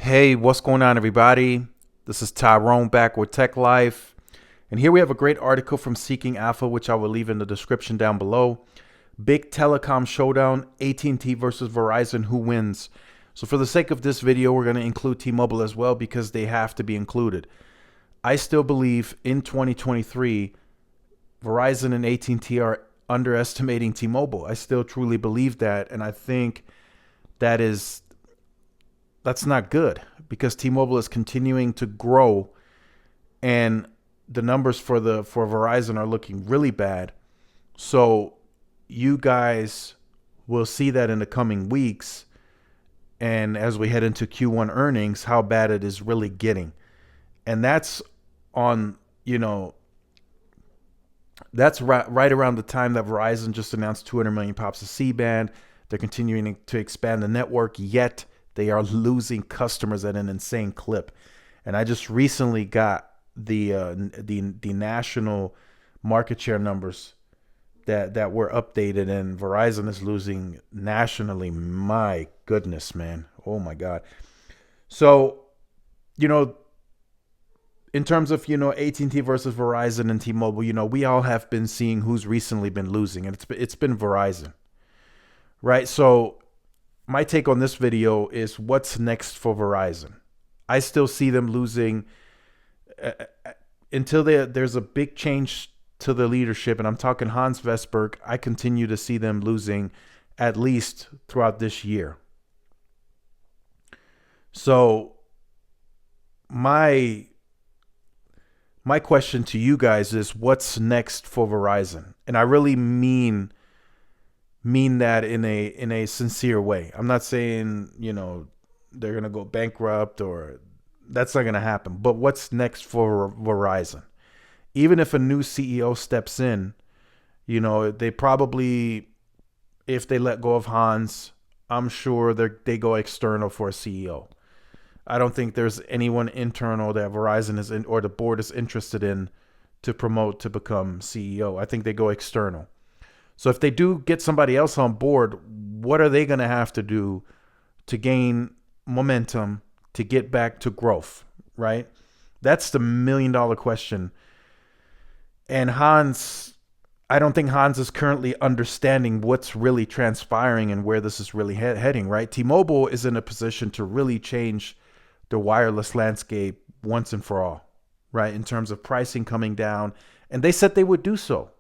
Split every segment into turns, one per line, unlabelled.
Hey, what's going on, everybody? This is Tyrone back with Tech Life. And here we have a great article from Seeking Alpha, which I will leave in the description down below. Big telecom showdown, AT&T versus Verizon, who wins? So for the sake of this video, we're going to include T-Mobile as well because they have to be included. I still believe in 2023, Verizon and AT&T are underestimating T-Mobile. I still truly believe that, and I think that's not good because T-Mobile is continuing to grow and the numbers for Verizon are looking really bad. So you guys will see that in the coming weeks, and as we head into Q1 earnings, how bad it is really getting. And that's on, that's right around the time that Verizon just announced 200 million pops of C-band. They're continuing to expand the network, yet they are losing customers at an insane clip. And I just recently got the national market share numbers that were updated, and Verizon is losing nationally. My goodness, man. Oh my God. So, in terms of, AT&T versus Verizon and T-Mobile, we all have been seeing who's recently been losing, and it's been Verizon, right? So my take on this video is what's next for Verizon. I still see them losing until there's a big change to the leadership, and I'm talking Hans Vestberg. I continue to see them losing at least throughout this year. So my question to you guys is what's next for Verizon? And I really mean that in a sincere way. I'm not saying, they're going to go bankrupt, or that's not going to happen. But what's next for Verizon? Even if a new CEO steps in, they probably, if they let go of Hans, I'm sure they go external for a CEO. I don't think there's anyone internal that Verizon is in, or the board is interested in, to promote to become CEO. I think they go external. So if they do get somebody else on board, what are they going to have to do to gain momentum to get back to growth, right? That's the $1 million question. And I don't think Hans is currently understanding what's really transpiring and where this is really heading, right? T-Mobile is in a position to really change the wireless landscape once and for all, right? In terms of pricing coming down. And they said they would do so.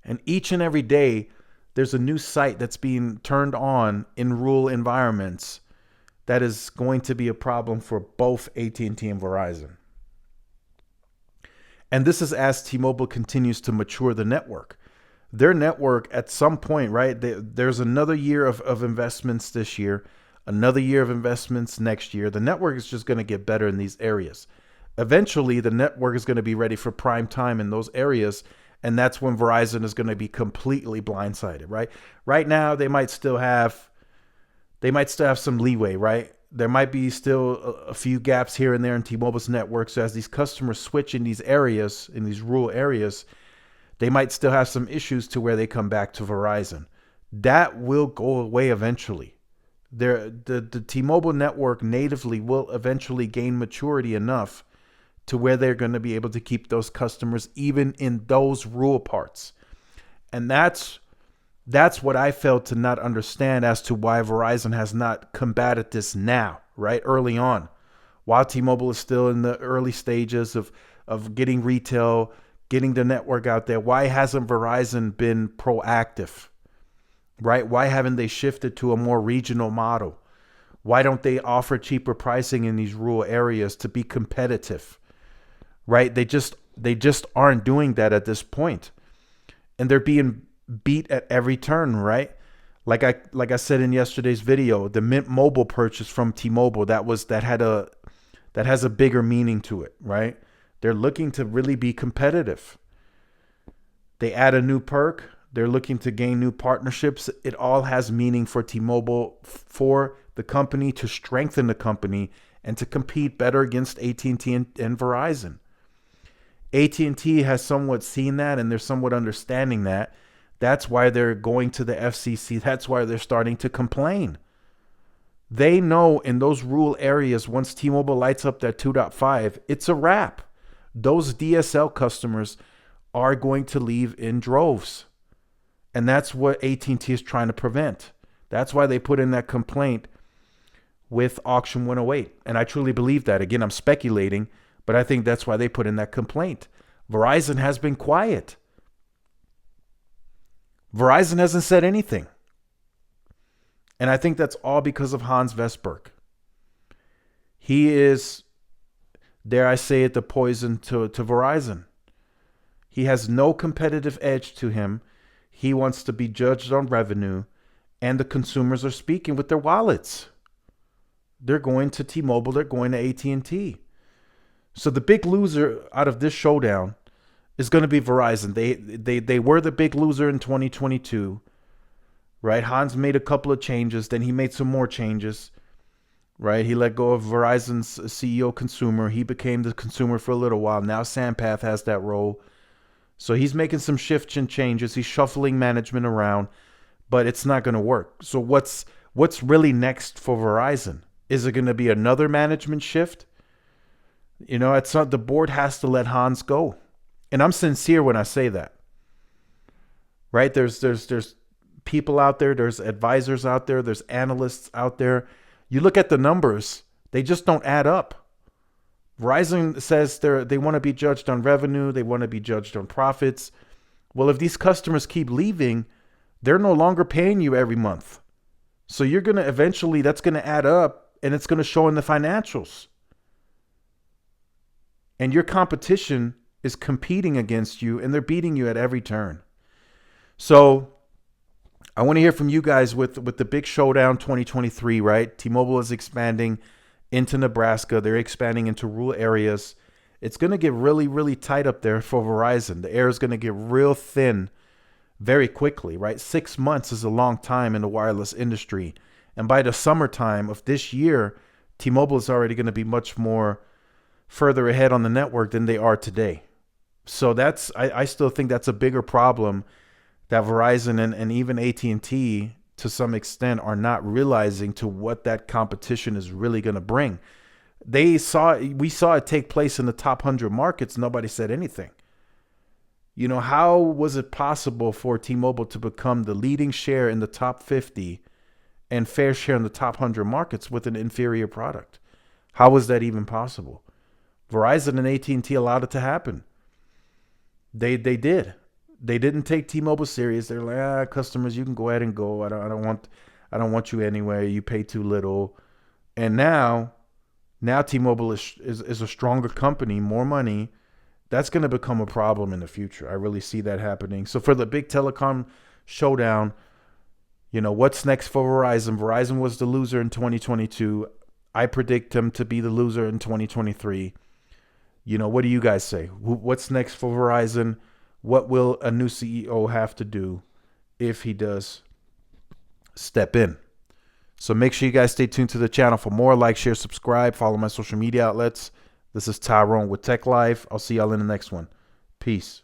And each and every day, there's a new site that's being turned on in rural environments that is going to be a problem for both AT&T and Verizon. And this is as T-Mobile continues to mature the network. Their network at some point, right, there's another year of investments this year, another year of investments next year. The network is just going to get better in these areas. Eventually, the network is going to be ready for prime time in those areas. And that's when Verizon is going to be completely blindsided, right? Right now, they might still have some leeway, right? There might be still a few gaps here and there in T-Mobile's network. So as these customers switch in these areas, in these rural areas, they might still have some issues to where they come back to Verizon. That will go away eventually. The T-Mobile network natively will eventually gain maturity enough to where they're going to be able to keep those customers even in those rural parts. And that's what I failed to not understand as to why Verizon has not combated this now, right? Early on, while T-Mobile is still in the early stages of getting retail, getting the network out there. Why hasn't Verizon been proactive, right? Why haven't they shifted to a more regional model? Why don't they offer cheaper pricing in these rural areas to be competitive? Right? They just aren't doing that at this point. And they're being beat at every turn, right? Like I said in yesterday's video, the Mint Mobile purchase from T-Mobile, that has a bigger meaning to it, right? They're looking to really be competitive. They add a new perk, they're looking to gain new partnerships. It all has meaning for T-Mobile, for the company to strengthen the company and to compete better against AT&T and Verizon. AT&T has somewhat seen that, and they're somewhat understanding that. That's why they're going to the FCC. That's why they're starting to complain. They know in those rural areas, once T-Mobile lights up that 2.5, it's a wrap. Those DSL customers are going to leave in droves. And that's what AT&T is trying to prevent. That's why they put in that complaint with Auction 108. And I truly believe that. Again, I'm speculating, but I think that's why they put in that complaint. Verizon has been quiet. Verizon hasn't said anything. And I think that's all because of Hans Vestberg. He is, dare I say it, the poison to Verizon. He has no competitive edge to him. He wants to be judged on revenue, and the consumers are speaking with their wallets. They're going to T-Mobile, they're going to AT&T. So the big loser out of this showdown is going to be Verizon. They were the big loser in 2022. Right? Hans made a couple of changes. Then he made some more changes. Right? He let go of Verizon's CEO consumer. He became the consumer for a little while. Now Sampath has that role. So he's making some shifts and changes. He's shuffling management around, but it's not going to work. So what's really next for Verizon? Is it going to be another management shift? You know, it's not, the board has to let Hans go. And I'm sincere when I say that. Right? There's people out there, there's advisors out there, there's analysts out there. You look at the numbers, they just don't add up. Verizon says they want to be judged on revenue, they want to be judged on profits. Well, if these customers keep leaving, they're no longer paying you every month. So you're going to eventually, that's going to add up and it's going to show in the financials. And your competition is competing against you and they're beating you at every turn. So I want to hear from you guys with the big showdown 2023, right? T-Mobile is expanding into Nebraska. They're expanding into rural areas. It's going to get really, really tight up there for Verizon. The air is going to get real thin very quickly, right? 6 months is a long time in the wireless industry. And by the summertime of this year, T-Mobile is already going to be much more further ahead on the network than they are today. So I still think that's a bigger problem that Verizon and even AT&T to some extent are not realizing to what that competition is really going to bring. We saw it take place in the top 100 markets. Nobody said anything. You know, how was it possible for T-Mobile to become the leading share in the top 50 and fair share in the top 100 markets with an inferior product? How was that even possible? Verizon and AT&T allowed it to happen. They did. They didn't take T-Mobile serious. They're like, customers, you can go ahead and go. I don't want you anyway. You pay too little. And now T-Mobile is a stronger company, more money. That's going to become a problem in the future. I really see that happening. So for the big telecom showdown, you know, what's next for Verizon? Verizon was the loser in 2022. I predict them to be the loser in 2023. You know, what do you guys say? What's next for Verizon? What will a new CEO have to do if he does step in? So make sure you guys stay tuned to the channel for more. Like, share, subscribe, follow my social media outlets. This is Tyrone with Tech Life. I'll see y'all in the next one. Peace.